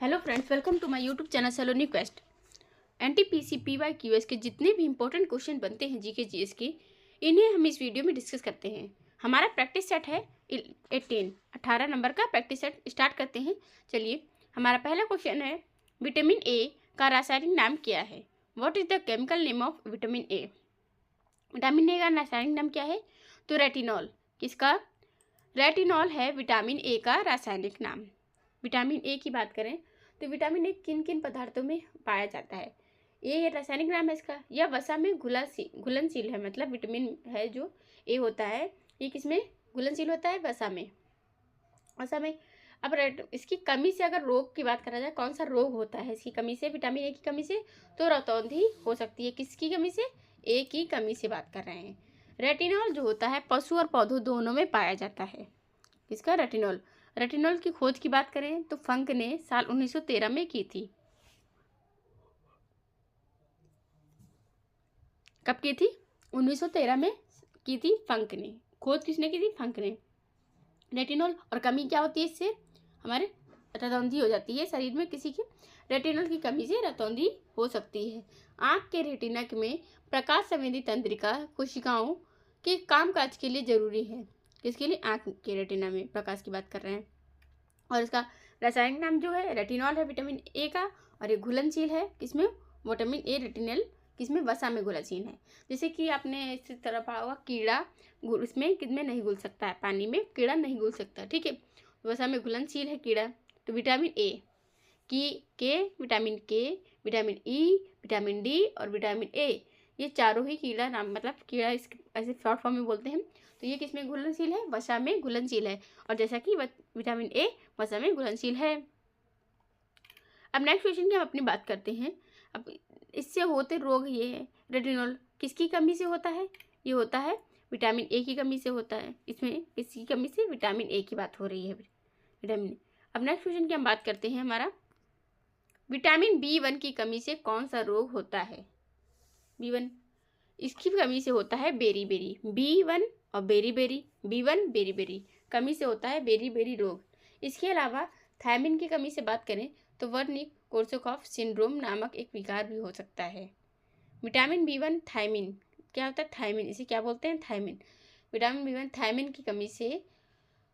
Hello friends, welcome to my YouTube channel Saloni quest. NTPC PY Qs के जितने भी important question बनते हैं जीके जीएस के, इन्हें हम इस वीडियो में डिस्कस करते हैं। हमारा प्रैक्टिस सेट है 18 नंबर का प्रैक्टिस सेट स्टार्ट करते हैं। चलिए, हमारा पहला क्वेश्चन है, विटामिन ए का रासायनिक नाम क्या है? What is the chemical name of vitamin A? Vitamin A का रासायनिक नाम क्या है? तो रेटिनॉल। किसका? रेटिनॉल है विटामिन ए का रासायनिक नाम। विटामिन ए की बात करें तो विटामिन ए किन किन पदार्थों में पाया जाता है? ये रासायनिक नाम है इसका। यह वसा में घुलनशील है, मतलब विटामिन है जो ए होता है, ये किसमें घुलनशील होता है? वसा में। अब इसकी कमी से अगर रोग की बात करा जाए, कौन सा रोग होता है इसकी कमी से, विटामिन ए की कमी से? तो रतौंधी हो सकती है। किसकी कमी से? ए की कमी से बात कर रहे हैं। रेटिनॉल जो होता है पशु और पौधों दोनों में पाया जाता है। किसका? रेटिनॉल। रेटिनॉल की खोज की बात करें तो फंक ने साल 1913 में की थी। कब की थी? 1913 में की थी फंक ने। खोज किसने की थी? फंक ने। रेटिनॉल और कमी क्या होती है इससे? हमारे रतौंधी हो जाती है शरीर में किसी की। रेटिनॉल की कमी से रतौंधी हो सकती है। आंख के रेटिना में प्रकाश संवेदी तंत्रिका कोशिकाओं के कामकाज के लिए जरूरी है। किसके लिए? आंख के रेटिना में प्रकाश की बात कर रहे हैं। और इसका रासायनिक नाम जो है रेटिनॉल है विटामिन ए का, और ये घुलनशील है किसमें? विटामिन ए रेटिनल किसमें? वसा में घुलनशील है। जैसे कि आपने इस तरह पढ़ा होगा, कीड़ा इसमें किसमें नहीं घुल सकता है? पानी में कीड़ा नहीं घुल सकता, ठीक है। वसा में घुलनशील है कीड़ा। तो विटामिन ए विटामिन के, विटामिन ई, विटामिन डी और विटामिन ए, ये चारों ही कीड़ा नाम, मतलब कीड़ा ऐसे शॉर्ट फॉर्म में बोलते हैं। तो ये किसमें घुलनशील है? वसा में घुलनशील है। और जैसा कि विटामिन ए वसा में घुलनशील है। अब नेक्स्ट क्वेश्चन की हम अपनी बात करते हैं। अब इससे होते रोग ये है, रेटिनॉल किसकी कमी से होता है? ये होता है विटामिन ए की कमी से होता है। इसमें किसकी कमी से? विटामिन ए की बात हो रही है, विटामिन। अब नेक्स्ट क्वेश्चन की हम बात करते हैं हमारा, विटामिन B1 की कमी से कौन सा रोग होता है? B1 इसकी कमी से होता है बेरी B1 और B1 बेरी कमी से होता है बेरी रोग। इसके अलावा थायमिन की कमी से बात करें तो वर्निक कोर्सोकॉफ सिंड्रोम नामक एक विकार भी हो सकता है। विटामिन B1 थायमिन क्या होता है? थायमिन, इसे क्या बोलते हैं? थायमिन। विटामिन B1 थायमिन की कमी से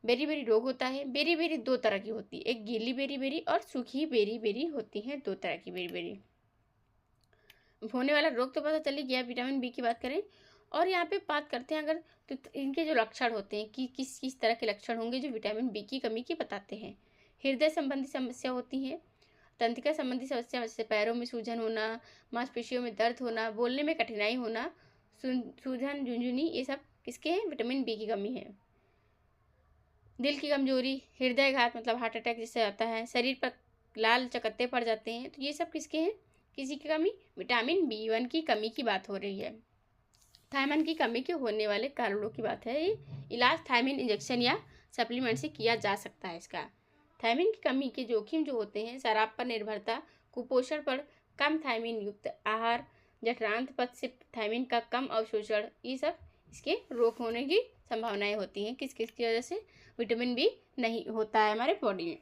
बेरी रोग होता है। बेरी दो तरह की होती है, एक गीली बेरी और सूखी बेरी होती है। दो तरह की बेरी होने वाला रोग तो पता चल ही गया। विटामिन बी की बात करें और यहाँ पे बात करते हैं अगर, तो इनके जो लक्षण होते हैं कि किस तरह के लक्षण होंगे जो विटामिन बी की कमी की बताते हैं। हृदय संबंधी समस्या होती है, तंत्रिका संबंधी समस्या जैसे पैरों में सूजन होना, मांसपेशियों में दर्द होना, बोलने में कठिनाई होना, सूजन झुंझुनी, ये सब किसके हैं? विटामिन बी की कमी है। दिल की कमजोरी, हृदयघात मतलब हार्ट अटैक जिससे आता है, शरीर पर लाल चकत्ते पड़ जाते हैं, तो ये सब किसके हैं? किसी की कमी? विटामिन B1 की कमी की बात हो रही है। थायमिन की कमी के होने वाले कारणों की बात है। ये इलाज थायमिन इंजेक्शन या सप्लीमेंट से किया जा सकता है। इसका थायमिन की कमी के जोखिम जो होते हैं, शराब पर निर्भरता, कुपोषण पर, कम थायमिन युक्त आहार, जठरांत पथ से थायमिन का कम अवशोषण, ये सब इसके रोग होने की संभावनाएं होती हैं। किस किस की वजह से? विटामिन बी नहीं होता है हमारे बॉडी में।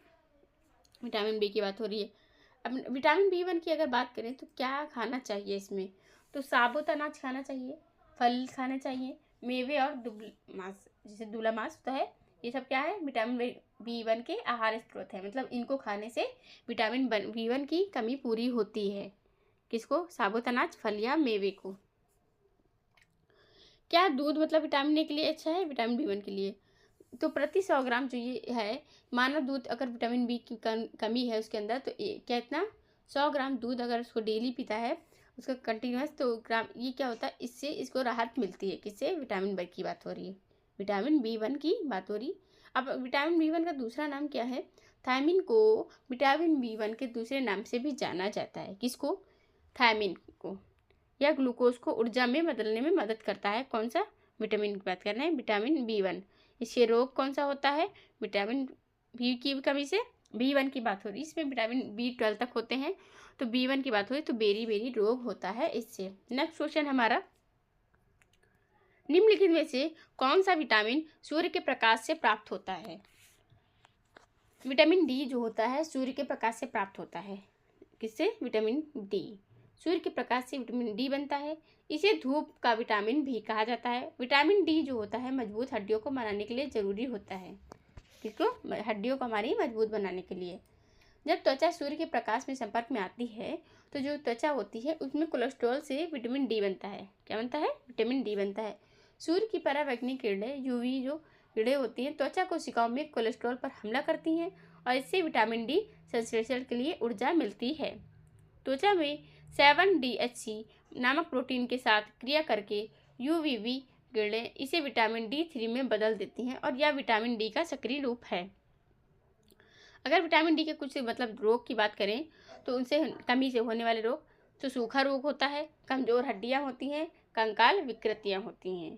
विटामिन बी की बात हो रही है। अब विटामिन B1 की अगर बात करें तो क्या खाना चाहिए इसमें? तो साबुत अनाज खाना चाहिए, फल खाने चाहिए, मेवे और दुबला मांस, जैसे दूला मांस होता है, ये सब क्या है? विटामिन B1 के आहार स्रोत है। मतलब इनको खाने से विटामिन B1 की कमी पूरी होती है। किसको? साबुत अनाज, फल या मेवे को। क्या दूध मतलब विटामिन ए के लिए अच्छा है? विटामिन B1 के लिए तो प्रति 100 ग्राम जो ये है मानव दूध, अगर विटामिन बी की कमी है उसके अंदर, तो क्या इतना 100 ग्राम दूध अगर उसको डेली पीता है उसका कंटिन्यूस, तो ग्राम ये क्या होता है? इससे इसको राहत मिलती है। किससे? विटामिन बी की बात हो रही है, विटामिन B1 की बात हो रही। अब विटामिन B1 का दूसरा नाम क्या है? थायमिन को विटामिन B1 के दूसरे नाम से भी जाना जाता है। किसको? थायमिन को। यह ग्लूकोज को ऊर्जा में बदलने में मदद करता है। कौन सा? विटामिन की बात कर रहे हैं, विटामिन B1। इससे रोग कौन सा होता है? विटामिन बी की कमी से B1 की बात हो रही है। इसमें विटामिन B12 तक होते हैं, तो B1 की बात हो रही तो बेरी रोग होता है इससे। नेक्स्ट क्वेश्चन हमारा, निम्नलिखित में से कौन सा विटामिन सूर्य के प्रकाश से प्राप्त होता है? विटामिन डी जो होता है सूर्य के प्रकाश से प्राप्त होता है। किससे? Vitamin D. सूर्य के प्रकाश से विटामिन डी बनता है। इसे धूप का विटामिन भी कहा जाता है। विटामिन डी जो होता है मजबूत हड्डियों को बनाने के लिए ज़रूरी होता है। किसको? हड्डियों को हमारी मजबूत बनाने के लिए। जब त्वचा सूर्य के प्रकाश में संपर्क में आती है तो जो त्वचा होती है उसमें कोलेस्ट्रॉल से विटामिन डी बनता है। क्या बनता है? विटामिन डी बनता है। सूर्य की पराबैंगनी किरणें यूवी जो किरणें होती हैं त्वचा कोशिकाओं में कोलेस्ट्रॉल पर हमला करती हैं और इससे विटामिन डी संश्लेषण के लिए ऊर्जा मिलती है। त्वचा में 7-DHC नामक प्रोटीन के साथ क्रिया करके यूवीवी किरणें इसे विटामिन D3 में बदल देती हैं और यह विटामिन डी का सक्रिय रूप है। अगर विटामिन डी के कुछ रोग की बात करें तो उनसे कमी से होने वाले रोग तो सूखा रोग होता है, कमज़ोर हड्डियां होती हैं, कंकाल विकृतियां होती हैं।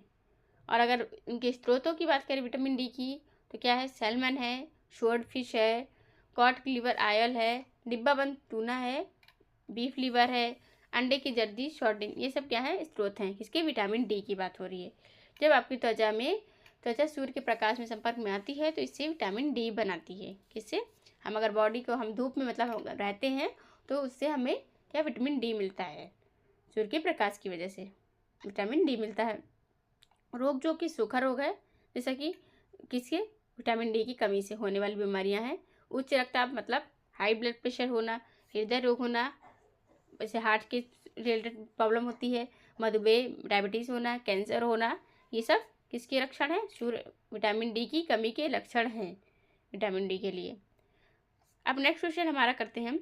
और अगर उनके स्रोतों की बात करें विटामिन डी की तो क्या है? सैल्मन है, स्वॉर्ड फिश है, कॉड लिवर आयल है, डिब्बाबंद टूना है, बीफ लिवर है, अंडे की जर्दी, शॉर्डिन, ये सब क्या है? स्रोत हैं। किसके? विटामिन डी की बात हो रही है। जब आपकी त्वचा सूर्य के प्रकाश में संपर्क में आती है तो इससे विटामिन डी बनाती है। किससे? हम अगर बॉडी को हम धूप में रहते हैं तो उससे हमें क्या? विटामिन डी मिलता है। सूर्य के प्रकाश की वजह से विटामिन डी मिलता है। रोग जो कि सूखा रोग है, जैसा कि किसके? विटामिन डी की कमी से होने वाली बीमारियां हैं। उच्च रक्तचाप हाई ब्लड प्रेशर होना, हृदय रोग होना, जैसे हार्ट के रिलेटेड प्रॉब्लम होती है, मधुमेह, डायबिटीज़ होना, कैंसर होना, ये सब किसके लक्षण हैं? विटामिन डी की कमी के लक्षण हैं विटामिन डी के लिए। अब नेक्स्ट क्वेश्चन हमारा करते हैं।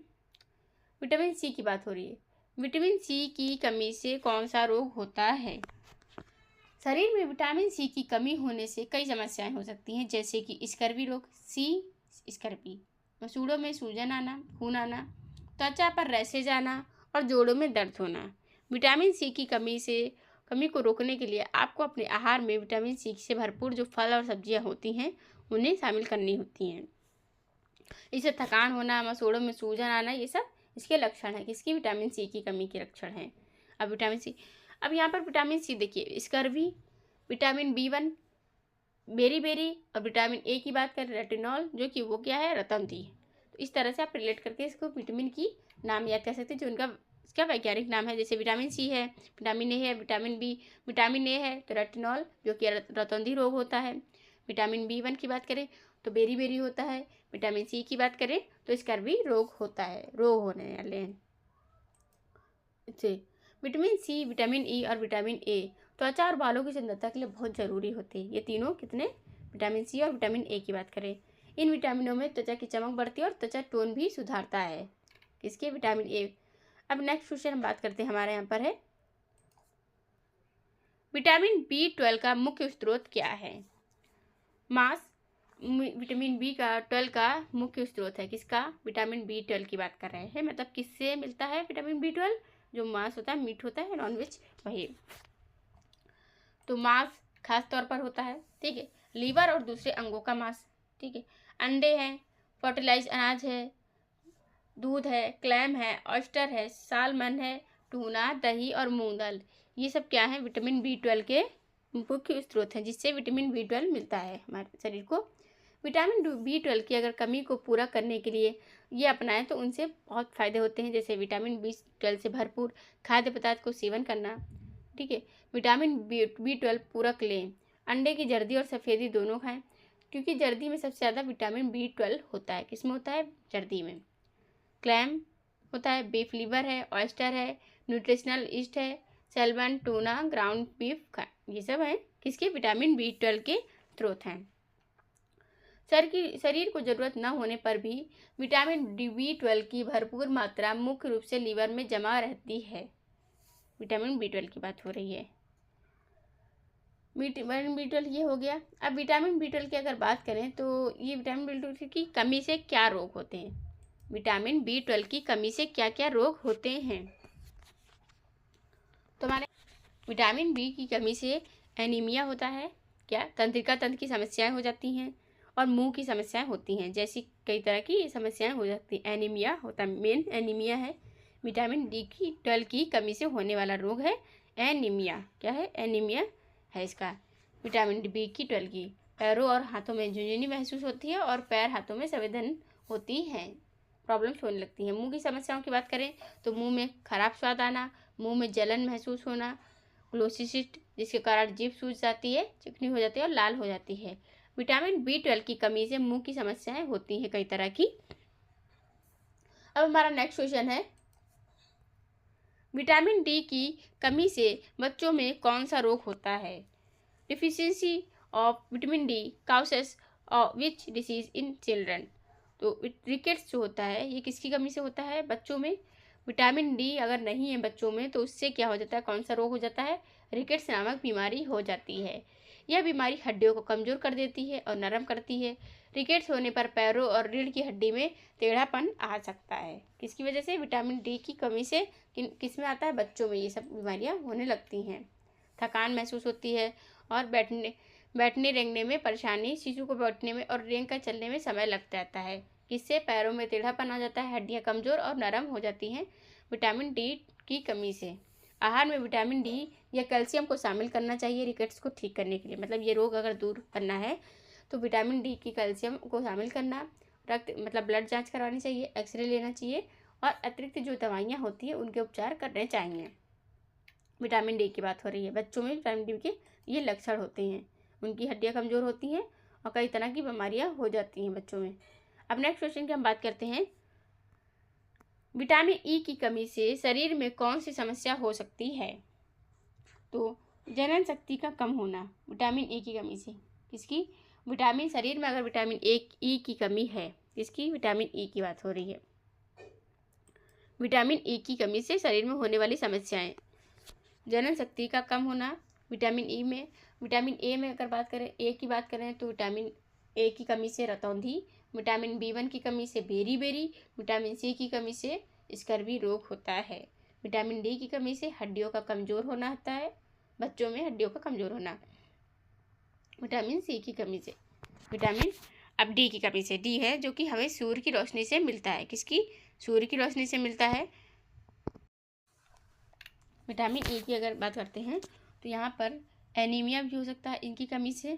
विटामिन सी की बात हो रही है। विटामिन सी की कमी से कौन सा रोग होता है? शरीर में विटामिन सी की कमी होने से कई समस्याएं हो सकती हैं, जैसे कि स्कर्वी रोग, स्कर्वी, मसूड़ों में सूजन आना, खून आना, त्वचा पर रैशेज आना और जोड़ों में दर्द होना। विटामिन सी की कमी को रोकने के लिए आपको अपने आहार में विटामिन सी से भरपूर जो फल और सब्जियां होती हैं उन्हें शामिल करनी होती हैं। इससे थकान होना, मसूड़ों में सूजन आना, ये सब इसके लक्षण हैं। किसकी? विटामिन सी की कमी के लक्षण हैं। अब यहाँ पर विटामिन सी देखिए, स्कर्वी, विटामिन B1, बेरी और विटामिन ए की बात करें रेटिनॉल, जो कि वो क्या है? रतौंधी। तो इस तरह से आप रिलेट करके इसको विटामिन की नाम याद कर सकते हैं जो इसका वैज्ञानिक नाम है। जैसे विटामिन सी है, विटामिन ए है, विटामिन बी, विटामिन ए है तो रेटिनॉल जो कि रतौंधी रोग होता है। विटामिन B1 की बात करें तो बेरी होता है। विटामिन सी की बात करें तो स्कर्वी रोग होता है, रोग होने वाले हैं। विटामिन सी, विटामिन ई और विटामिन ए त्वचा और बालों की सुंदरता के लिए बहुत ज़रूरी होते हैं। ये तीनों कितने? विटामिन सी और विटामिन ए की बात करें, इन विटामिनों में त्वचा की चमक बढ़ती है और त्वचा टोन भी सुधारता है। किसके? Vitamin A. अब नेक्स्ट क्वेश्चन हम बात करते हैं, हमारे यहाँ पर है विटामिन B12 का मुख्य स्रोत क्या है? मांस विटामिन B12 का मुख्य स्रोत है। किसका? विटामिन B12 की बात कर रहे हैं। किससे मिलता है विटामिन B12? जो मांस होता है, मीट होता है, नॉनवेज, वही। तो मांस खास तौर पर होता है, ठीक है। लीवर और दूसरे अंगों का मांस, ठीक है। अंडे हैं, फर्टिलाइज अनाज है, दूध है, क्लैम है, ऑयस्टर है, सालमन है, टूना, दही और मूंग दाल, ये सब क्या है? विटामिन B12 के मुख्य स्रोत हैं, जिससे विटामिन B12 मिलता है हमारे शरीर को। विटामिन B12 की अगर कमी को पूरा करने के लिए ये अपनाएं तो उनसे बहुत फ़ायदे होते हैं, जैसे विटामिन B12 से भरपूर खाद्य पदार्थ को सेवन करना, ठीक है। विटामिन B12 पूरक लें, अंडे की जर्दी और सफ़ेदी दोनों खाएं, क्योंकि जर्दी में सबसे ज़्यादा विटामिन B12 होता है। किसमें होता है? जर्दी में। क्लैम होता है, बीफ लिवर है, ऑयस्टर है, न्यूट्रिशनल ईस्ट है, सैल्मन, टूना, ग्राउंड बीफ, ये सब हैं किसके? विटामिन B12 के स्रोत हैं। शरीर को ज़रूरत न होने पर भी विटामिन B12 की भरपूर मात्रा मुख्य रूप से लीवर में जमा रहती है। विटामिन B12 की बात हो रही है। विटामिन B12 ये हो गया। अब विटामिन B12 की अगर बात करें तो ये विटामिन B12 की कमी से क्या रोग होते हैं? विटामिन B12 की कमी से क्या क्या रोग होते हैं? तो हमारे विटामिन B की कमी से एनीमिया होता है, क्या? तंत्रिका तंत्र की समस्याएं हो जाती हैं और मुंह की समस्याएं होती हैं, जैसी कई तरह की समस्याएं हो जाती हैं। एनीमिया होता है, मेन एनीमिया है। विटामिन B12 की कमी से होने वाला रोग है एनीमिया। क्या है? एनीमिया है इसका, विटामिन B12 की। पैरों और हाथों में झुनझुनी महसूस होती है और पैर हाथों में संवेदन होती हैं, प्रॉब्लम्स होने लगती हैं। मुंह की समस्याओं की बात करें तो मुंह में खराब स्वाद आना, मुंह में जलन महसूस होना, ग्लोसिसिट जिसके कारण जीभ सूज जाती है, चिकनी हो जाती है और लाल हो जाती है। विटामिन B12 की कमी से मुंह की समस्याएं होती हैं कई तरह की। अब हमारा नेक्स्ट क्वेश्चन है, विटामिन D की कमी से बच्चों में कौन सा रोग होता है? Deficiency of vitamin D causes which disease in children. तो रिकेट्स जो होता है ये किसकी कमी से होता है? बच्चों में। विटामिन D अगर नहीं है बच्चों में तो उससे क्या हो जाता है, कौन सा रोग हो जाता है? रिकेट्स नामक बीमारी हो जाती है। यह बीमारी हड्डियों को कमजोर कर देती है और नरम करती है। रिकेट्स होने पर पैरों और रीढ़ की हड्डी में टेढ़ापन आ सकता है। किसकी वजह से? विटामिन D की कमी से किस में आता है? बच्चों में ये सब बीमारियां होने लगती हैं। थकान महसूस होती है और बैठने रेंगने में परेशानी, शिशु को बैठने में और रेंग कर चलने में समय लग जाता है। किससे? पैरों में टेढ़ापन आ जाता है, हड्डियां कमजोर और नरम हो जाती हैं विटामिन D की कमी से। आहार में विटामिन D या कैल्शियम को शामिल करना चाहिए रिकेट्स को ठीक करने के लिए। मतलब ये रोग अगर दूर करना है तो विटामिन D की कैल्शियम को शामिल करना, रक्त मतलब ब्लड जांच करवानी चाहिए, एक्सरे लेना चाहिए और अतिरिक्त जो दवाइयाँ होती हैं उनके उपचार करने चाहिए। विटामिन D की बात हो रही है, बच्चों में विटामिन D के ये लक्षण होते हैं, उनकी हड्डियाँ कमज़ोर होती हैं और कई तरह की बीमारियाँ हो जाती हैं बच्चों में। अब नेक्स्ट क्वेश्चन की हम बात करते हैं, विटामिन E की कमी से शरीर में कौन सी समस्या हो सकती है? तो जनन शक्ति का कम होना विटामिन E की कमी से। किसकी? विटामिन, शरीर में अगर विटामिन E की कमी है, किसकी? विटामिन E की बात हो रही है। विटामिन E की कमी से शरीर में होने वाली समस्याएं, जनन शक्ति का कम होना विटामिन E में। विटामिन A में अगर बात करें, A की बात करें तो विटामिन A की कमी से रतौंधी, विटामिन B1 की कमी से बेरी, विटामिन C की कमी से स्कर्वी रोग होता है। विटामिन D की कमी से हड्डियों का कमज़ोर होना होता है, बच्चों में हड्डियों का कमज़ोर होना। विटामिन C की कमी से, विटामिन अब D की कमी से, D है जो कि हमें सूर्य की रोशनी से मिलता है। किसकी? सूर्य की रोशनी से मिलता है। विटामिन E की अगर बात करते हैं तो यहाँ पर एनीमिया भी हो सकता है इनकी कमी से,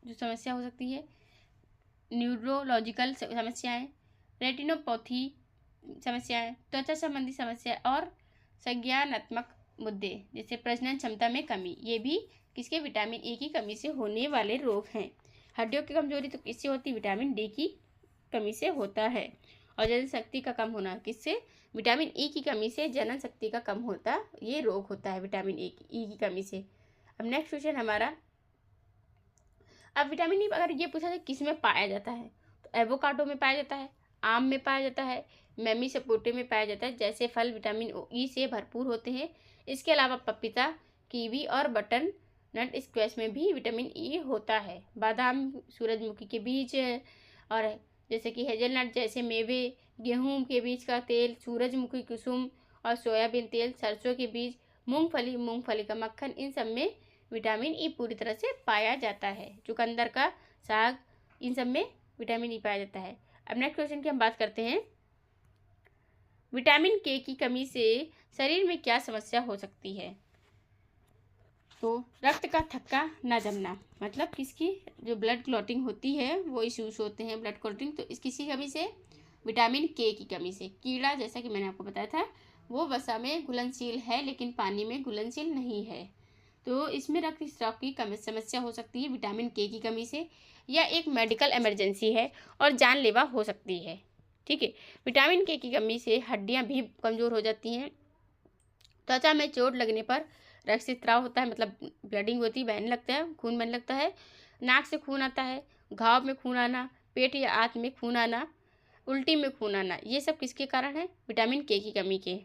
जो समस्या हो सकती है। न्यूरोलॉजिकल समस्याएं, रेटिनोपैथी समस्याएं, त्वचा संबंधी समस्या और संज्ञानात्मक मुद्दे जैसे प्रजनन क्षमता में कमी, ये भी किसके? विटामिन E की कमी से होने वाले रोग हैं। हड्डियों की कमजोरी तो किससे होती? विटामिन D की कमी से होता है। और जनन शक्ति का कम होना किससे? विटामिन E की कमी से जनन शक्ति का कम होता ये रोग होता है विटामिन E की कमी से। अब नेक्स्ट क्वेश्चन हमारा, अब विटामिन E अगर ये पूछा जाए किस में पाया जाता है तो एवोकाडो में पाया जाता है, आम में पाया जाता है, मैमी सपोटे में पाया जाता है, जैसे फल विटामिन E से भरपूर होते हैं। इसके अलावा पपीता, कीवी और बटन नट स्क्वैश में भी विटामिन E होता है। बादाम, सूरजमुखी के बीज और जैसे कि हेजलनट जैसे मेवे, गेहूं के बीज का तेल, सूरजमुखी कुसुम और सोयाबीन तेल, सरसों के बीज, मूंगफली का मक्खन, इन सब में विटामिन E पूरी तरह से पाया जाता है। चुकंदर का साग, इन सब में विटामिन E पाया जाता है। अब नेक्स्ट क्वेश्चन की हम बात करते हैं, विटामिन K की कमी से शरीर में क्या समस्या हो सकती है? तो रक्त का थक्का ना जमना, मतलब किसकी? जो ब्लड क्लॉटिंग होती है वो इश्यूज होते हैं, ब्लड क्लॉटिंग, तो इस किसी कमी से? विटामिन K की कमी से। कीड़ा, जैसा कि मैंने आपको बताया था, वो वसा में घुलनशील है लेकिन पानी में घुलनशील नहीं है, तो इसमें रक्तस्राव की समस्या हो सकती है विटामिन K की कमी से। यह एक मेडिकल इमरजेंसी है और जानलेवा हो सकती है। ठीक है। विटामिन K की कमी से हड्डियां भी कमज़ोर हो जाती हैं। त्वचा में चोट लगने पर रक्तस्राव होता है, मतलब ब्लडिंग होती है, बहने लगता है, खून बहने लगता है। नाक से खून आता है, घाव में खून आना, पेट या आंत में खून आना, उल्टी में खून आना, ये सब किसके कारण है? विटामिन K की कमी के।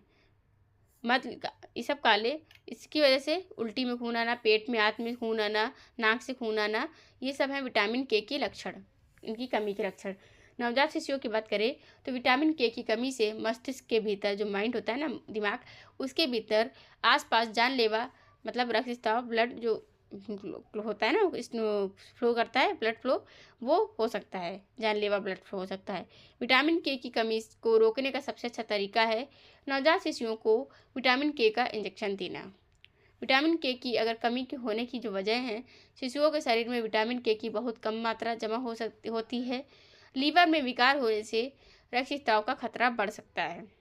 ये सब काले, इसकी वजह से उल्टी में खून आना, पेट में आंत में खून आना, नाक से खून आना, ये सब है विटामिन K के लक्षण, इनकी कमी के लक्षण। नवजात शिशुओं की बात करें तो विटामिन K की कमी से मस्तिष्क के भीतर, जो माइंड होता है ना, दिमाग, उसके भीतर आसपास जानलेवा मतलब रक्तस्राव, ब्लड जो होता है ना, फ्लो करता है, ब्लड फ्लो, वो हो सकता है, जानलेवा ब्लड फ्लो हो सकता है। विटामिन K की कमी को रोकने का सबसे अच्छा तरीका है नवजात शिशुओं को विटामिन K का इंजेक्शन देना। विटामिन के की अगर कमी के होने की जो वजह है, शिशुओं के शरीर में विटामिन के की बहुत कम मात्रा जमा होती है। लीवर में विकार होने से रक्तस्राव का खतरा बढ़ सकता है।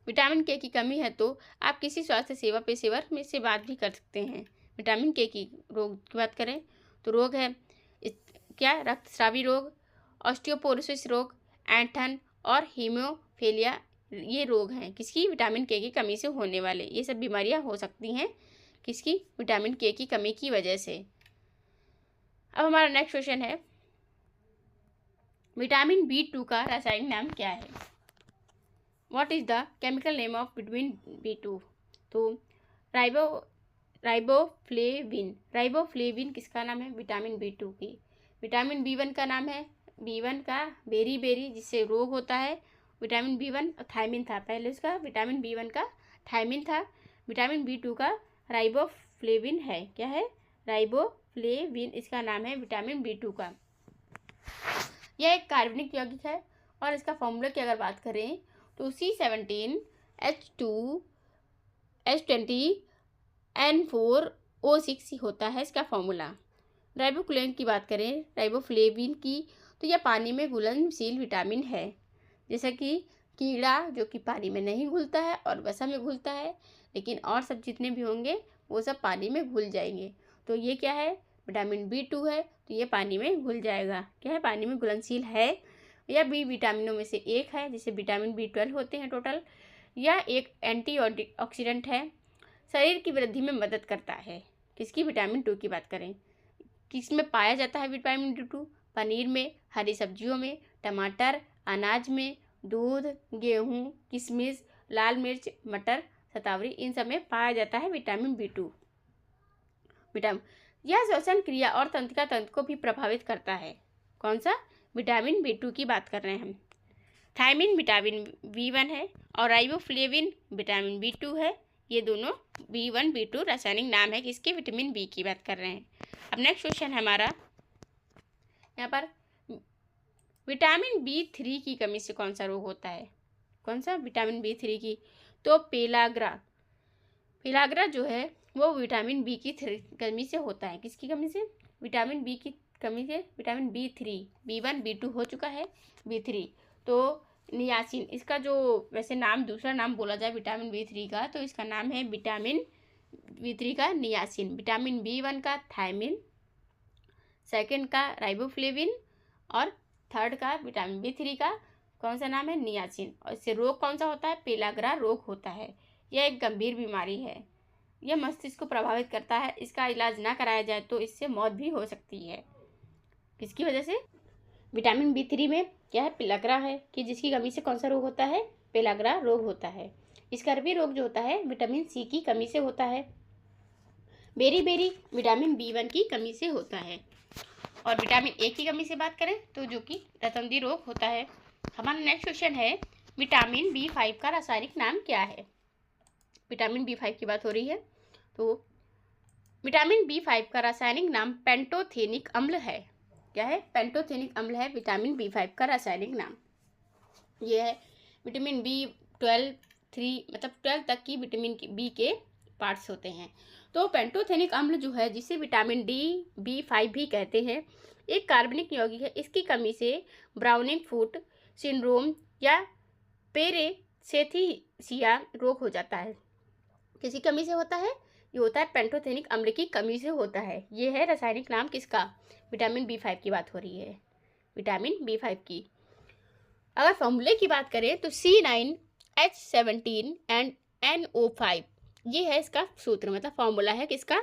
विटामिन के की कमी है तो आप किसी स्वास्थ्य सेवा पेशेवर में से बात भी कर सकते हैं। विटामिन के की रोग की बात करें तो रोग है क्या, रक्तस्रावी रोग, ऑस्टियोपोरोसिस रोग, ऐंठन और हीमोफीलिया, ये रोग हैं किसकी, विटामिन के की कमी से होने वाले। ये सब बीमारियां हो सकती हैं किसकी, विटामिन के की कमी की वजह से। अब हमारा नेक्स्ट क्वेश्चन है, विटामिन B2 का रासायनिक नाम क्या है? What is the chemical name of vitamin B2? तो राइबोफ्लेविन किसका नाम है, विटामिन B2 की। विटामिन B1 का नाम है, B1 का बेरी जिससे रोग होता है। विटामिन B1 थायमिन था, पहले उसका विटामिन B1 का थायमिन था। विटामिन B2 का राइबोफ्लेविन है, क्या है, राइबोफ्लेविन इसका नाम है विटामिन B2 का। यह एक कार्बनिक यौगिक है और इसका फॉर्मूला की अगर बात करें तो C17H2N4O6 होता है इसका फॉर्मूला। राइबोफ्लेविन की बात करें, राइबोफ्लेविन की, तो यह पानी में घुलनशील विटामिन है। जैसा कि कीड़ा जो कि पानी में नहीं घुलता है और वसा में घुलता है, लेकिन और सब जितने भी होंगे वो सब पानी में घुल जाएंगे। तो ये क्या है, विटामिन B2 है, तो ये पानी में घुल जाएगा। क्या है, पानी में घुलनशील है। यह बी विटामिनों में से एक है, जैसे विटामिन B12 होते हैं टोटल। यह एक एंटीऑक्सीडेंट है, शरीर की वृद्धि में मदद करता है। किसकी, विटामिन 2 की बात करें, किसमें पाया जाता है विटामिन D2? पनीर में, हरी सब्जियों में, टमाटर, अनाज में, दूध, गेहूँ, किशमिश, लाल मिर्च, मटर, शतावरी, इन सब में पाया जाता है विटामिन B2। यह श्वसन क्रिया और तंत्रिका तंत्र को भी प्रभावित करता है। कौन सा, विटामिन B2 की बात कर रहे हैं हम। थायमिन विटामिन B1 है और राइबोफ्लेविन विटामिन B2 है। ये दोनों B1 B2 रासायनिक नाम है किसके, विटामिन B की बात कर रहे हैं। अब नेक्स्ट क्वेश्चन है हमारा यहाँ पर, विटामिन B3 की कमी से कौन सा रोग होता है? कौन सा, विटामिन B3 की, तो पेलाग्रा जो है वो विटामिन B की कमी से होता है। किसकी कमी से, विटामिन B की कमी से। विटामिन B3, B1 B2 हो चुका है, B3 तो नियासिन, इसका जो वैसे नाम दूसरा नाम बोला जाए विटामिन B3 का, तो इसका नाम है विटामिन B3 का नियासिन। विटामिन B1 का थायमिन, सेकंड का राइबोफ्लेविन और थर्ड का विटामिन B3 का कौन सा नाम है, नियासिन। और इससे रोग कौन सा होता है, पेलाग्रा रोग होता है। यह एक गंभीर बीमारी है, यह मस्तिष्क को प्रभावित करता है। इसका इलाज ना कराया जाए तो इससे मौत भी हो सकती है। किसकी वजह से, विटामिन B3 में क्या है, पेलाग्रा है, कि जिसकी कमी से कौन सा रोग होता है, पेलाग्रा रोग होता है। स्कर्वी रोग जो होता है विटामिन C की कमी से होता है। बेरी विटामिन B1 की कमी से होता है। और विटामिन A की कमी से बात करें तो जो कि रतंधी रोग होता है। हमारा नेक्स्ट क्वेश्चन है, विटामिन B5 का रासायनिक नाम क्या है? विटामिन B5 की बात हो रही है, तो विटामिन B5 का रासायनिक नाम पेंटोथेनिक अम्ल है। क्या है, पेंटोथेनिक अम्ल है विटामिन B5 का रासायनिक नाम। ये है विटामिन B12 मतलब 12 तक की विटामिन B के पार्ट्स होते हैं। तो पेंटोथेनिक अम्ल जो है, जिसे विटामिन B5 भी कहते हैं, एक कार्बनिक यौगिक है। इसकी कमी से ब्राउनिंग फूट सिंड्रोम या पेरेसेथिसिया रोग हो जाता है। किसी कमी से होता है, ये होता है पेंटोथेनिक अम्ल की कमी से होता है। ये है रासायनिक नाम किसका, विटामिन B5 की बात हो रही है, विटामिन B5 की। अगर फॉर्मूले की बात करें तो C9H17 एंड NO5, ये है इसका सूत्र, मतलब फॉर्मूला है किसका,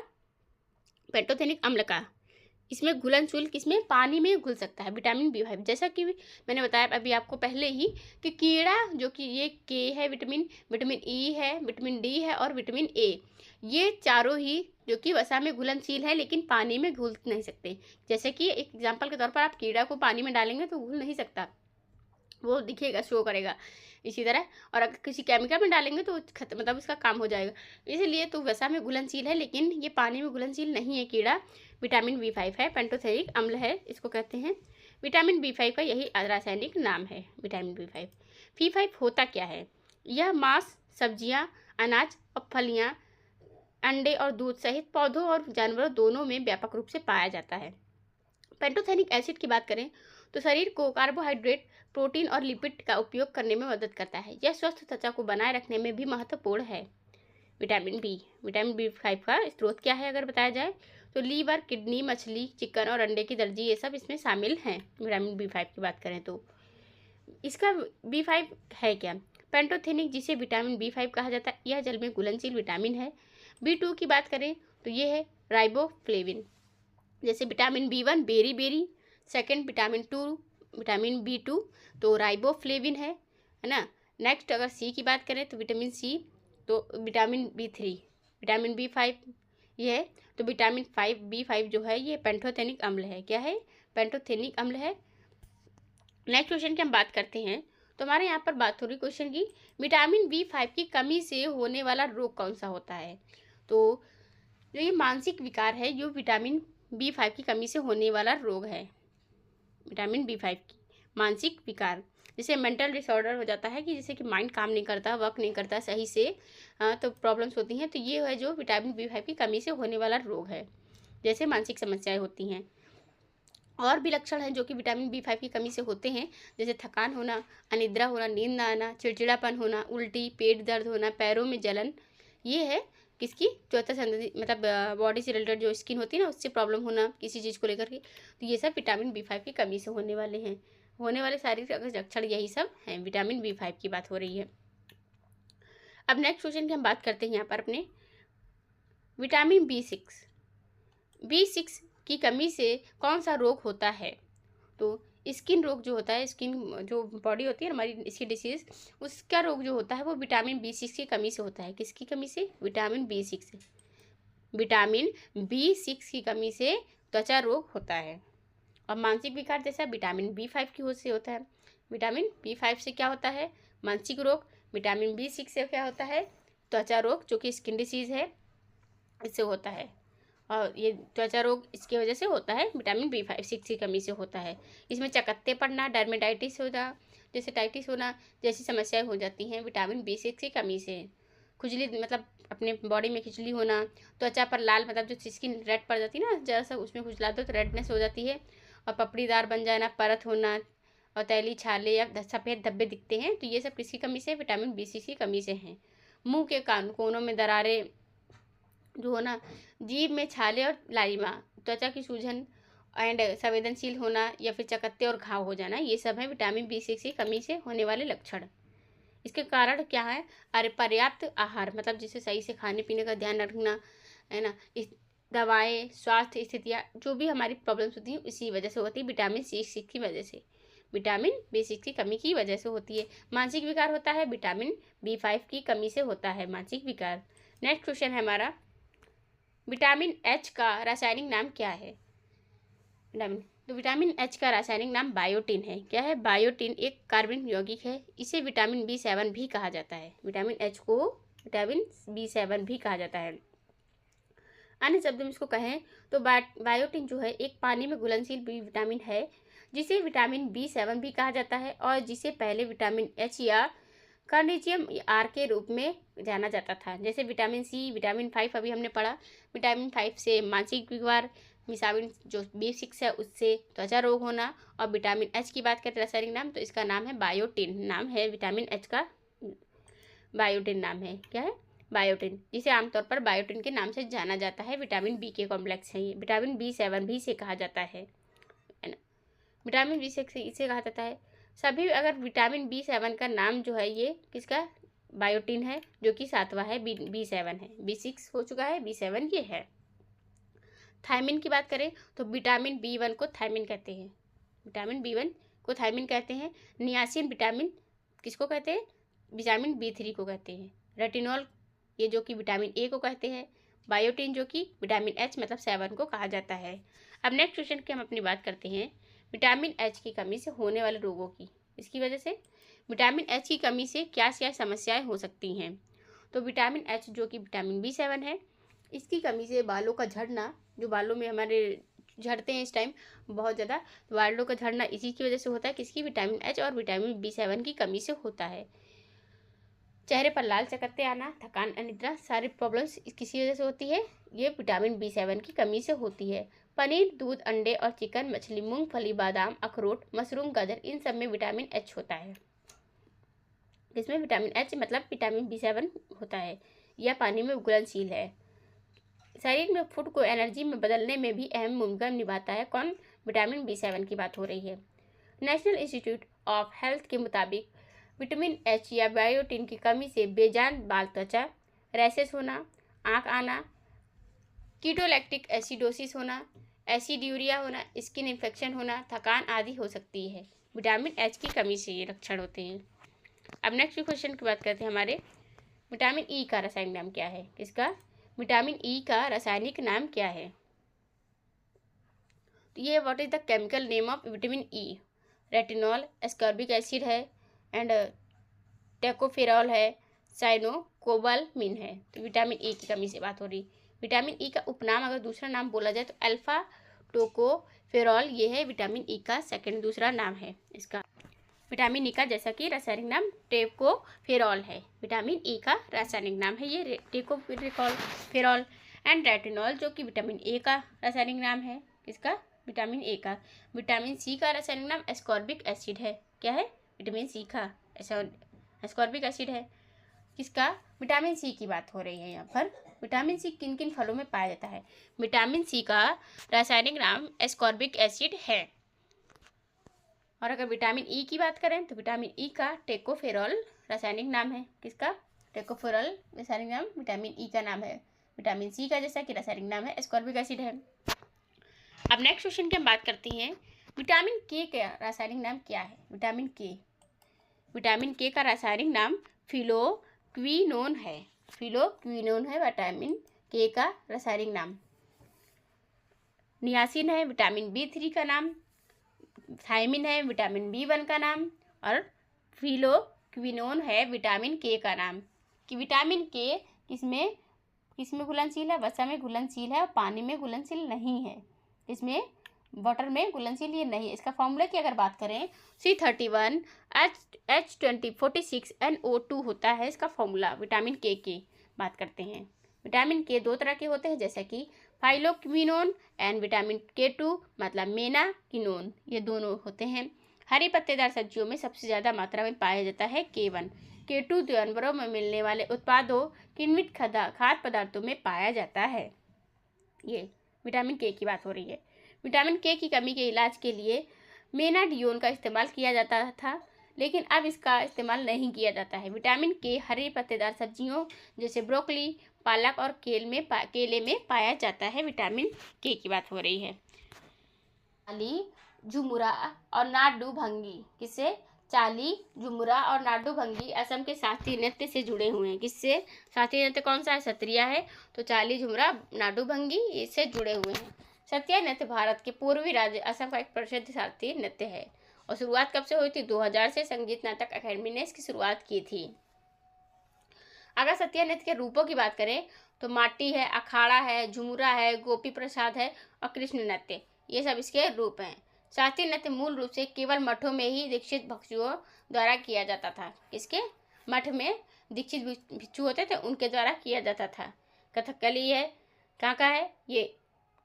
पेंटोथेनिक अम्ल का। इसमें घुलनशील, किसमें, पानी में घुल सकता है विटामिन B5। जैसा कि मैंने बताया अभी आपको पहले ही कि कीड़ा जो कि ये K है, विटामिन E है, विटामिन D है और विटामिन A, ये चारों ही जो कि वसा में घुलनशील है लेकिन पानी में घुल नहीं सकते। जैसे कि एक एग्जाम्पल के तौर पर आप कीड़ा को पानी में डालेंगे तो घुल नहीं सकता, वो दिखेगा, शो करेगा। इसी तरह और अगर किसी केमिकल में डालेंगे तो मतलब इसका काम हो जाएगा। इसलिए तो वसा में घुलनशील है लेकिन ये पानी में घुलनशील नहीं है कीड़ा। विटामिन B5 है, पेंटोथेनिक अम्ल है, इसको कहते हैं। विटामिन B5 का यही रासायनिक नाम है, विटामिन B5। B5 होता क्या है, यह मांस, सब्जियां, अनाज और फलियां, अंडे और दूध सहित पौधों और जानवरों दोनों में व्यापक रूप से पाया जाता है। पैंटोथेनिक एसिड की बात करें तो शरीर को कार्बोहाइड्रेट, प्रोटीन और लिपिड का उपयोग करने में मदद करता है। यह स्वस्थ त्वचा को बनाए रखने में भी महत्वपूर्ण है। विटामिन बी 5 का स्रोत क्या है अगर बताया जाए तो लीवर, किडनी, मछली, चिकन और अंडे की दर्जी ये सब इसमें शामिल हैं। विटामिन बी 5 की बात करें तो इसका बी 5 है क्या? पैंटोथेनिक, जिसे विटामिन बी 5 कहा जाता है, यह जल में घुलनशील विटामिन है। बी 2 की बात करें तो ये है राइबोफ्लेविन। जैसे विटामिन बी 1 बेरी, सेकंड विटामिन बी 2 तो राइबोफ्लेविन है ना। नेक्स्ट अगर सी की बात करें तो विटामिन सी तो विटामिन बी 3, विटामिन बी 5 ये है तो विटामिन बी 5 जो है ये पेंटोथेनिक अम्ल है। क्या है? पेंटोथेनिक अम्ल है। नेक्स्ट क्वेश्चन की हम बात करते हैं तो हमारे यहाँ पर बात हो रही क्वेश्चन की, विटामिन बी 5 की कमी से होने वाला रोग कौन सा होता है? तो जो ये मानसिक विकार है, जो विटामिन बी 5 की कमी से होने वाला रोग है। विटामिन बी 5 की मानसिक विकार, जैसे मेंटल डिसऑर्डर हो जाता है कि जैसे कि माइंड काम नहीं करता, वर्क नहीं करता सही से, तो प्रॉब्लम्स होती हैं। तो ये है जो विटामिन बी 5 की कमी से होने वाला रोग है, जैसे मानसिक समस्याएं होती हैं। और भी लक्षण हैं जो कि विटामिन बी 5 की कमी से होते हैं, जैसे थकान होना, अनिद्रा होना, नींद ना आना, चिड़चिड़ापन होना, उल्टी, पेट दर्द होना, पैरों में जलन। ये है किसकी? त्वचा संबंधी, मतलब बॉडी से रिलेटेड जो स्किन होती है ना, उससे प्रॉब्लम होना किसी चीज़ को लेकर के। तो ये सब विटामिन बी 5 की कमी से होने वाले हैं। होने वाले शारीरिक लक्षण यही सब हैं। विटामिन बी 5 की बात हो रही है। अब नेक्स्ट क्वेश्चन की हम बात करते हैं यहाँ पर अपने विटामिन बी 6 की कमी से कौन सा रोग होता है? तो स्किन रोग जो होता है, स्किन जो बॉडी होती है हमारी, स्किन डिसीज, उसका रोग जो होता है वो विटामिन बी 6 की कमी से होता है। किसकी कमी से? विटामिन बी 6 की कमी से त्वचा रोग होता है। और मानसिक विकार जैसा विटामिन बी 5 की से होता है। विटामिन बी 5 से क्या होता है? मानसिक रोग। विटामिन बी 6 से क्या होता है? त्वचा रोग, जो कि स्किन डिसीज है, इससे होता है। और ये त्वचा रोग इसकी वजह से होता है, विटामिन बी 6 की कमी से होता है। इसमें चकत्ते पड़ना, डर्मेटाइटिस होना, जैसे टाइटिस होना जैसी समस्याएं हो जाती हैं विटामिन बी 6 की कमी से। खुजली, मतलब अपने बॉडी में खिचली होना, त्वचा पर लाल, मतलब जो स्किन रेड पड़ जाती है ना, जरा सा उसमें खुजला दो तो रेडनेस हो जाती है। और पपड़ीदार बन जाना, परत होना और तैली छाले या सफ़ेद धब्बे दिखते हैं। तो ये सब किसकी कमी से? विटामिन बी 6 की कमी से हैं। मुंह के कोनों में दरारें जो होना, जीभ में छाले और लालिमा, त्वचा की सूजन एंड संवेदनशील होना या फिर चकत्ते और घाव हो जाना, ये सब है विटामिन बी 6 की कमी से होने वाले लक्षण। इसके कारण क्या है? अरे पर्याप्त आहार, मतलब जिसे सही से खाने पीने का ध्यान रखना है ना। इस दवाएं, स्वास्थ्य स्थितियाँ, जो भी हमारी प्रॉब्लम्स होती हैं इसी वजह से होती है, विटामिन बी 6 की वजह से, विटामिन बी 6 की कमी की वजह से होती है। मानसिक विकार होता है, विटामिन बी 5 की कमी से होता है मानसिक विकार। नेक्स्ट क्वेश्चन है हमारा, विटामिन एच का रासायनिक नाम क्या है? विटामिन एच का रासायनिक नाम बायोटिन है। क्या है? बायोटिन एक कार्बनिक यौगिक है। इसे विटामिन बी 7 भी कहा जाता है। विटामिन एच को विटामिन बी 7 भी कहा जाता है। अन्य शब्द में इसको कहें तो बायोटिन जो है एक पानी में घुलनशील विटामिन है, जिसे विटामिन बी 7 भी कहा जाता है और जिसे पहले विटामिन एच या कार्निजियम आर के रूप में जाना जाता था। जैसे विटामिन सी, विटामिन 5 अभी हमने पढ़ा, विटामिन 5 से मानसिक विकार, विटामिन जो बी 6 है उससे त्वचा रोग होना। और विटामिन एच की बात करें रासायनिक नाम तो इसका नाम है बायोटिन, नाम है विटामिन एच का बायोटिन नाम है। क्या है? बायोटिन, जिसे आमतौर पर बायोटिन के नाम से जाना जाता है। विटामिन बी के कॉम्प्लेक्स है ये। विटामिन बी 7 भी से कहा जाता है ना। विटामिन बी 6 इसे कहा जाता है। सभी अगर विटामिन बी 7 का नाम जो है ये किसका? बायोटिन है, जो कि 7वां है, बी 7 है। बी 6 हो चुका है, बी 7 ये है। थायमिन की बात करें तो विटामिन बी 1 को थायमिन कहते हैं। विटामिन बी 1 को थायमिन कहते हैं। नियासिन विटामिन किसको कहते हैं? विटामिन बी 3 को कहते हैं। रेटिनॉल ये जो कि विटामिन ए को कहते हैं। बायोटिन जो कि विटामिन एच मतलब 7 को कहा जाता है। अब नेक्स्ट क्वेश्चन की हम अपनी बात करते हैं विटामिन एच की कमी से होने वाले रोगों की। इसकी वजह से विटामिन एच की कमी से क्या क्या समस्याएं हो सकती हैं? तो विटामिन एच जो कि विटामिन बी 7 है, इसकी कमी से बालों का झड़ना, जो बालों में हमारे झड़ते हैं इस टाइम बहुत ज़्यादा, तो बालों का झड़ना इसी की वजह से होता है। किसकी? विटामिन एच और विटामिन बी 7 की कमी से होता है। चेहरे पर लाल चकत्ते आना, थकान, अनिद्रा, सारी प्रॉब्लम्स किसी वजह से होती है, ये विटामिन B7 की कमी से होती है। पनीर, दूध, अंडे और चिकन, मछली, मूंगफली, बादाम, अखरोट, मशरूम, गाजर, इन सब में विटामिन H होता है। इसमें विटामिन H मतलब विटामिन B7 होता है। यह पानी में घुलनशील है। शरीर में फूड को एनर्जी में बदलने में भी अहम भूमिका निभाता है। कौन? विटामिन B7 की बात हो रही है। नेशनल इंस्टीट्यूट ऑफ हेल्थ के मुताबिक विटामिन H या बायोटिन की कमी से बेजान बाल, त्वचा, रैशेस होना, आँख आना, कीटोलैक्टिक एसिडोसिस होना, एसिड्यूरिया होना, स्किन इन्फेक्शन होना, थकान आदि हो सकती है। विटामिन H की कमी से ये लक्षण होते हैं। अब नेक्स्ट क्वेश्चन की बात करते हैं हमारे, विटामिन E का रासायनिक नाम क्या है? किसका? विटामिन E का रासायनिक नाम क्या है? तो ये what is the chemical name of vitamin E? Retinol, ascorbic acid है एंड टेकोफेरॉल है, साइनोकोबालमिन है। तो विटामिन E की कमी से बात हो रही। विटामिन E का उपनाम अगर दूसरा नाम बोला जाए तो अल्फा टोकोफेरॉल, ये है विटामिन E का सेकंड दूसरा नाम है इसका। विटामिन E का जैसा कि रासायनिक नाम टेकोफेरॉल है, विटामिन E का रासायनिक नाम है ये टेकोफेरॉल। एंड रेटिनॉल जो कि विटामिन A का रासायनिक नाम है, किसका? विटामिन A का। विटामिन C का रासायनिक नाम एस्कॉर्बिक एसिड है। क्या है? विटामिन C का एस्कॉर्बिक एसिड है। किसका? विटामिन C की बात हो रही है यहाँ पर। विटामिन C किन किन फलों में पाया जाता है? विटामिन C का रासायनिक नाम एस्कॉर्बिक एसिड है। और अगर विटामिन E की बात करें तो विटामिन E का टेकोफेरॉल रासायनिक नाम है। किसका? टेकोफेरॉल रासायनिक नाम विटामिन E का नाम है। विटामिन C का जैसा कि रासायनिक नाम है एस्कॉर्बिक एसिड है। अब नेक्स्ट क्वेश्चन की हम बात करते हैं, विटामिन K का रासायनिक नाम क्या है? विटामिन K, विटामिन K का रासायनिक नाम फिलोक्विनोन है। फिलोक्विनोन है विटामिन K का रासायनिक नाम। नियासिन है विटामिन B3 का नाम, थायमिन है विटामिन B1 का नाम, और फिलोक्विनोन है विटामिन K का नाम। कि विटामिन K किसमें घुलनशील है? वसा में घुलनशील है और पानी में घुलनशील नहीं है। इसमें वाटर में घुलनशील ये नहीं है। इसका फॉर्मूला की अगर बात करें C31 H2046 NO2 होता है इसका फॉर्मूला। विटामिन K की बात करते हैं। विटामिन K दो तरह के होते हैं जैसे कि फाइलोक्विनोन एंड विटामिन K2 मतलब मेनाकिनोन, ये दोनों होते हैं। हरी पत्तेदार सब्जियों में सबसे ज़्यादा मात्रा में पाया जाता है K1। K2 जानवरों में मिलने वाले उत्पादों, किण्वित खाद्य पदार्थों में पाया जाता है। ये विटामिन K की बात हो रही है। विटामिन K की कमी के इलाज के लिए मेनाडियोन का इस्तेमाल किया जाता था, लेकिन अब इसका इस्तेमाल नहीं किया जाता है। विटामिन K हरी पत्तेदार सब्जियों जैसे ब्रोकली, पालक और केले में पाया जाता है। विटामिन K की बात हो रही है। चाली, झुमुरा और नाडू भंगी, किससे? चाली, झुमुरा और नाडू भंगी असम के शास्त्रीय नृत्य से जुड़े हुए हैं। किससे? शास्त्रीय नृत्य कौन सा है? सत्रिया है। तो चाली, झुमुरा, नाडू भंगी इससे जुड़े हुए हैं। सत्रिया नृत्य भारत के पूर्वी राज्य असम का एक प्रसिद्ध शास्त्रीय नृत्य है। और शुरुआत कब से हुई थी? 2000 से संगीत नाटक अकेडमी ने इसकी शुरुआत की थी। अगर सत्रिया नृत्य के रूपों की बात करें तो माटी है, अखाड़ा है, झुमुरा है, गोपी प्रसाद है और कृष्ण नृत्य, ये सब इसके रूप हैं। शास्त्रीय नृत्य मूल रूप से केवल मठों में ही दीक्षित भिक्षुओं द्वारा किया जाता था। किसके? मठ में दीक्षित भिक्षु होते थे उनके द्वारा किया जाता था। कथकली है, कहाँ का है? ये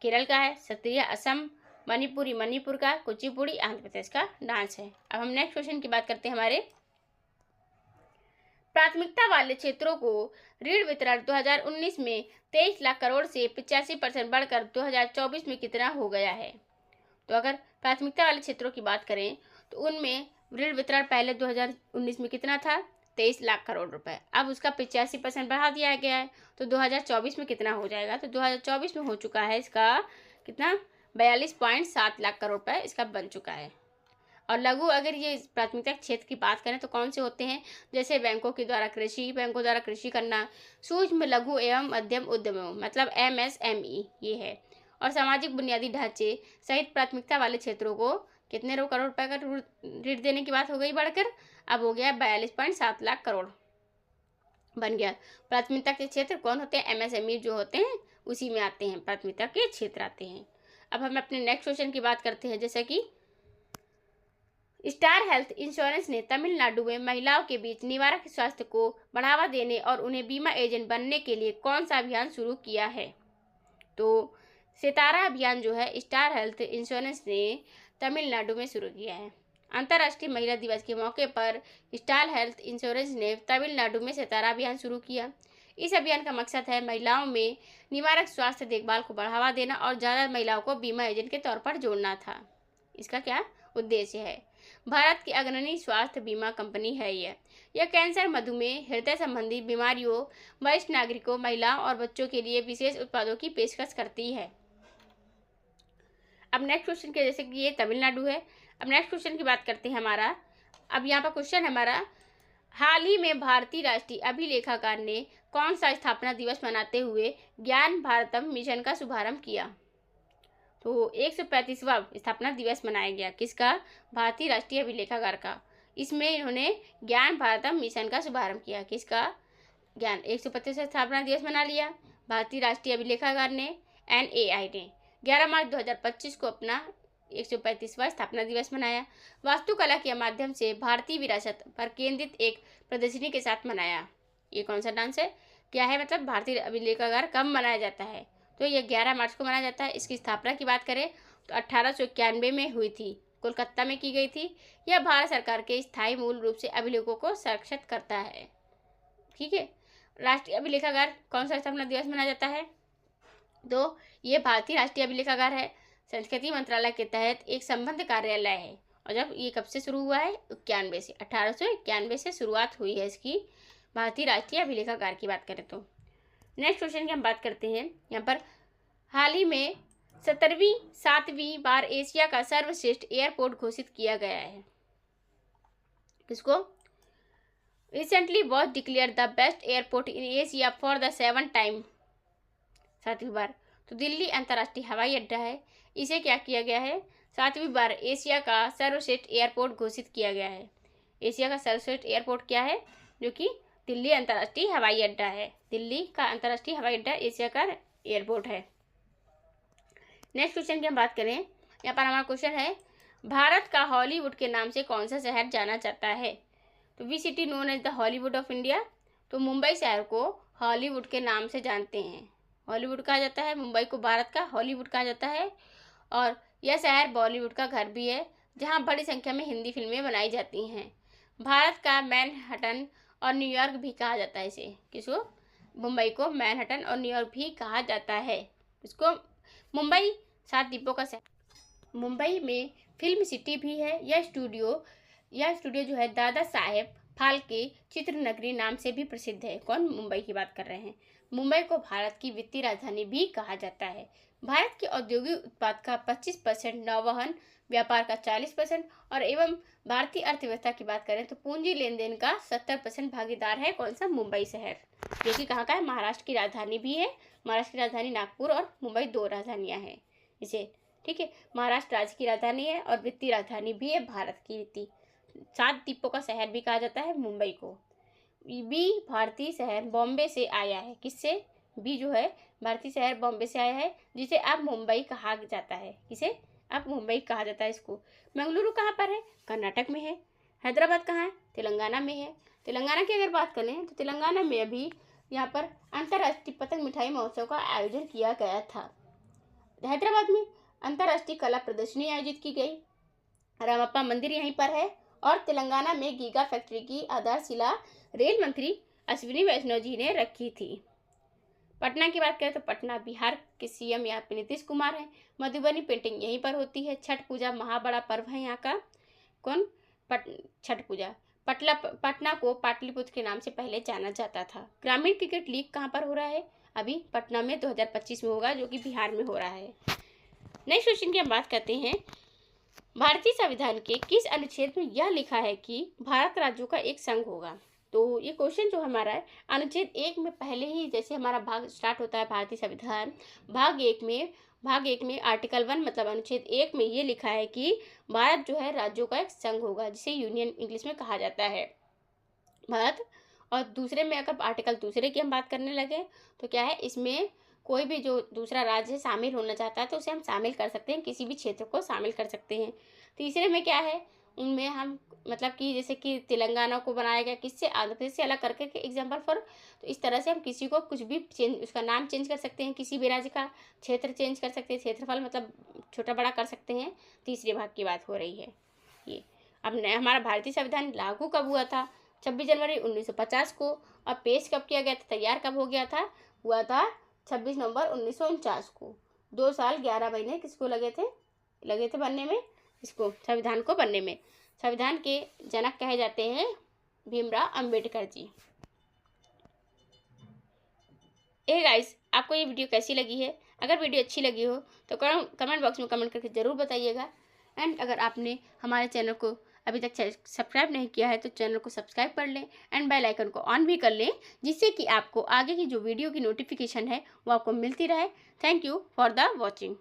केरल का है। सत्रिया असम, मणिपुरी मणिपुर का, कुचिपुड़ी आंध्र प्रदेश का डांस है। अब हम नेक्स्ट क्वेश्चन की बात करते हैं हमारे, प्राथमिकता वाले क्षेत्रों को ऋण वितरण 2019 में 23 लाख करोड़ से 85% बढ़कर 2024 में कितना हो गया है? तो अगर प्राथमिकता वाले क्षेत्रों की बात करें तो उनमें ऋण वितरण पहले 2019 में कितना था? 23 लाख करोड़ रुपए। अब उसका 85% बढ़ा दिया गया है तो 2024 में कितना हो जाएगा? तो 2024 में हो चुका है इसका कितना? 42.7 लाख करोड़ रुपए इसका बन चुका है। और लघु अगर ये प्राथमिकता क्षेत्र की बात करें तो कौन से होते हैं? जैसे बैंकों बैंकों द्वारा कृषि करना, सूक्ष्म लघु एवं मध्यम उद्यमों मतलब MSME ये है। और सामाजिक बुनियादी ढांचे सहित प्राथमिकता वाले क्षेत्रों को कितने करोड़ रुपए का ऋण देने की बात हो गई बढ़कर, अब हो गया 42.7 लाख करोड़ बन गया। प्राथमिकता के क्षेत्र कौन होते हैं? MSME जो होते हैं उसी में आते हैं, प्राथमिकता के क्षेत्र आते हैं। अब हम अपने नेक्स्ट क्वेश्चन की बात करते हैं, जैसे कि स्टार हेल्थ इंश्योरेंस ने तमिलनाडु में महिलाओं के बीच निवारक स्वास्थ्य को बढ़ावा देने और उन्हें बीमा एजेंट बनने के लिए कौन सा अभियान शुरू किया है? तो सितारा अभियान जो है स्टार हेल्थ इंश्योरेंस ने तमिलनाडु में शुरू किया है। अंतर्राष्ट्रीय महिला दिवस के मौके पर स्टार हेल्थ इंश्योरेंस ने तमिलनाडु में सितारा अभियान शुरू किया। इस अभियान का मकसद है महिलाओं में निवारक स्वास्थ्य देखभाल को बढ़ावा देना और ज़्यादा महिलाओं को बीमा एजेंट के तौर पर जोड़ना था। इसका क्या उद्देश्य है? भारत की अग्रणी स्वास्थ्य बीमा कंपनी है यह कैंसर, मधुमेह, हृदय संबंधी बीमारियों, वरिष्ठ नागरिकों, महिलाओं और बच्चों के लिए विशेष उत्पादों की पेशकश करती है। अब नेक्स्ट क्वेश्चन के जैसे कि ये तमिलनाडु है। अब नेक्स्ट क्वेश्चन की बात करते हैं हमारा। अब यहाँ पर क्वेश्चन हमारा, हाल ही में भारतीय राष्ट्रीय अभिलेखागार ने कौन सा स्थापना दिवस मनाते हुए ज्ञान भारतम मिशन का शुभारंभ किया? तो 135वां स्थापना दिवस मनाया गया। किसका? भारतीय राष्ट्रीय अभिलेखागार का। इसमें इन्होंने ज्ञान भारतम मिशन का शुभारंभ किया। किसका? ज्ञान 135वां स्थापना दिवस मना लिया भारतीय राष्ट्रीय अभिलेखागार ने, NAI ने। 11 मार्च 2025 को अपना 135वां स्थापना दिवस मनाया। वास्तुकला के माध्यम से भारतीय विरासत पर केंद्रित एक प्रदर्शनी के साथ मनाया। ये कौन सा डांस है? क्या है मतलब भारतीय अभिलेखागार कब मनाया जाता है? तो ये 11 मार्च को मनाया जाता है। इसकी स्थापना की बात करें तो 1891 में हुई थी, कोलकाता में की गई थी। यह भारत सरकार के स्थायी मूल रूप से अभिलेखों को संरक्षित करता है। ठीक है। राष्ट्रीय अभिलेखागार कौन सा स्थापना दिवस मनाया जाता है? तो ये भारतीय राष्ट्रीय अभिलेखागार है, संस्कृति मंत्रालय के तहत एक संबद्ध कार्यालय है। और जब ये कब से शुरू हुआ है? 91 से, 1891 से शुरुआत हुई है इसकी, भारतीय राष्ट्रीय अभिलेखागार की बात करें तो। नेक्स्ट क्वेश्चन की हम बात करते हैं। यहाँ पर हाल ही में 7वीं बार एशिया का सर्वश्रेष्ठ एयरपोर्ट घोषित किया गया है। किसको? Recently was declared the best airport in Asia for the 7th time. 7वीं बार। तो दिल्ली अंतर्राष्ट्रीय हवाई अड्डा है, इसे क्या किया गया है? 7वीं बार एशिया का सर्वश्रेष्ठ एयरपोर्ट घोषित किया गया है। एशिया का सर्वश्रेष्ठ एयरपोर्ट क्या है? जो कि दिल्ली अंतर्राष्ट्रीय हवाई अड्डा है। दिल्ली का अंतर्राष्ट्रीय हवाई अड्डा एशिया का एयरपोर्ट है। नेक्स्ट क्वेश्चन की हम बात करें। यहाँ पर हमारा क्वेश्चन है, भारत का हॉलीवुड के नाम से कौन सा शहर जाना जाता है? तो which city known as the Hollywood of India? तो मुंबई शहर को हॉलीवुड के नाम से जानते हैं। हॉलीवुड कहा जाता है, मुंबई को भारत का हॉलीवुड कहा जाता है। और यह शहर बॉलीवुड का घर भी है, जहाँ बड़ी संख्या में हिंदी फिल्में बनाई जाती हैं। भारत का मैनहट्टन और न्यूयॉर्क भी कहा जाता है इसे। किसको? मुंबई को मैनहट्टन और न्यूयॉर्क भी कहा जाता है। इसको मुंबई 7 द्वीपों का शहर। मुंबई में फिल्म सिटी भी है। यह स्टूडियो जो है दादा साहेब फाल्के चित्रनगरी नाम से भी प्रसिद्ध है। कौन? मुंबई की बात कर रहे हैं। मुंबई को भारत की वित्तीय राजधानी भी कहा जाता है। भारत के औद्योगिक उत्पाद का 25%, नौवहन व्यापार का 40% और एवं भारतीय अर्थव्यवस्था की बात करें तो पूंजी लेन देन का 70% भागीदार है। कौन सा? मुंबई शहर, जो कि कहाँ का है? महाराष्ट्र की राजधानी भी है। महाराष्ट्र की राजधानी नागपुर और मुंबई 2 राजधानियाँ हैं इसे। ठीक है। महाराष्ट्र राज्य की राजधानी है और वित्तीय राजधानी भी है भारत की वित्तीय। 7 द्वीपों का शहर भी कहा जाता है मुंबई को। बी भारतीय शहर बॉम्बे से आया है। किससे? बी जो है भारतीय शहर बॉम्बे से आया है, जिसे अब मुंबई कहा जाता है। किसे? अब मुंबई कहा जाता है इसको। मंगलुरु कहाँ पर है? कर्नाटक में है। हैदराबाद कहाँ है? तेलंगाना में है। तेलंगाना की अगर बात करें तो तेलंगाना में अभी यहाँ पर अंतर्राष्ट्रीय पतंग मिठाई महोत्सव का आयोजन किया गया था। हैदराबाद में अंतर्राष्ट्रीय कला प्रदर्शनी आयोजित की गई। रामप्पा मंदिर यहीं पर है। और तेलंगाना में गीगा फैक्ट्री की आधारशिला रेल मंत्री अश्विनी वैष्णव जी ने रखी थी। पटना की बात करें तो पटना बिहार के CM यहाँ पे नीतीश कुमार है। मधुबनी पेंटिंग यहीं पर होती है। छठ पूजा महाबड़ा पर्व है यहाँ का। कौन? छठ पूजा। पटना को पाटलिपुत्र के नाम से पहले जाना जाता था। ग्रामीण क्रिकेट लीग कहाँ पर हो रहा है? अभी पटना में 2025 में होगा, जो कि बिहार में हो रहा है। नेक्स्ट क्वेश्चन की हम बात करते हैं। भारतीय संविधान के किस अनुच्छेद में यह लिखा है कि भारत राज्यों का एक संघ होगा? तो ये क्वेश्चन जो हमारा है अनुच्छेद 1 में पहले ही जैसे हमारा भाग स्टार्ट होता है भारतीय संविधान, भाग एक में आर्टिकल 1 मतलब अनुच्छेद 1 में ये लिखा है कि भारत जो है राज्यों का एक संघ होगा, जिसे यूनियन इंग्लिश में कहा जाता है भारत। और दूसरे में अगर आर्टिकल दूसरे की हम बात करने लगे तो क्या है, इसमें कोई भी जो दूसरा राज्य शामिल होना चाहता है तो उसे हम शामिल कर सकते हैं, किसी भी क्षेत्र को शामिल कर सकते हैं। तीसरे में क्या है, उनमें हम मतलब कि जैसे कि तेलंगाना को बनाया गया किससे, आंध्र प्रदेश से अलग करके के एग्जाम्पल फॉर। तो इस तरह से हम किसी को कुछ भी चेंज, उसका नाम चेंज कर सकते हैं, किसी भी राज्य का क्षेत्र चेंज कर सकते हैं, क्षेत्रफल मतलब छोटा बड़ा कर सकते हैं। तीसरे भाग की बात हो रही है ये। अब हमारा भारतीय संविधान लागू कब हुआ था? 26 जनवरी 1950 को। और पेश कब किया गया था, तैयार कब हो गया था? हुआ था 26 नवंबर 1949 को। 2 साल 11 महीने किसको लगे थे बनने में, इसको संविधान को बनने में। संविधान के जनक कहे जाते हैं भीमराव अंबेडकर जी। गाइस, आपको ये वीडियो कैसी लगी है? अगर वीडियो अच्छी लगी हो तो कमेंट बॉक्स में कमेंट करके ज़रूर बताइएगा। एंड अगर आपने हमारे चैनल को अभी तक सब्सक्राइब नहीं किया है तो चैनल को सब्सक्राइब कर लें एंड बेल आइकन को ऑन भी कर लें, जिससे कि आपको आगे की जो वीडियो की नोटिफिकेशन है वो आपको मिलती रहे। Thank you for the watching.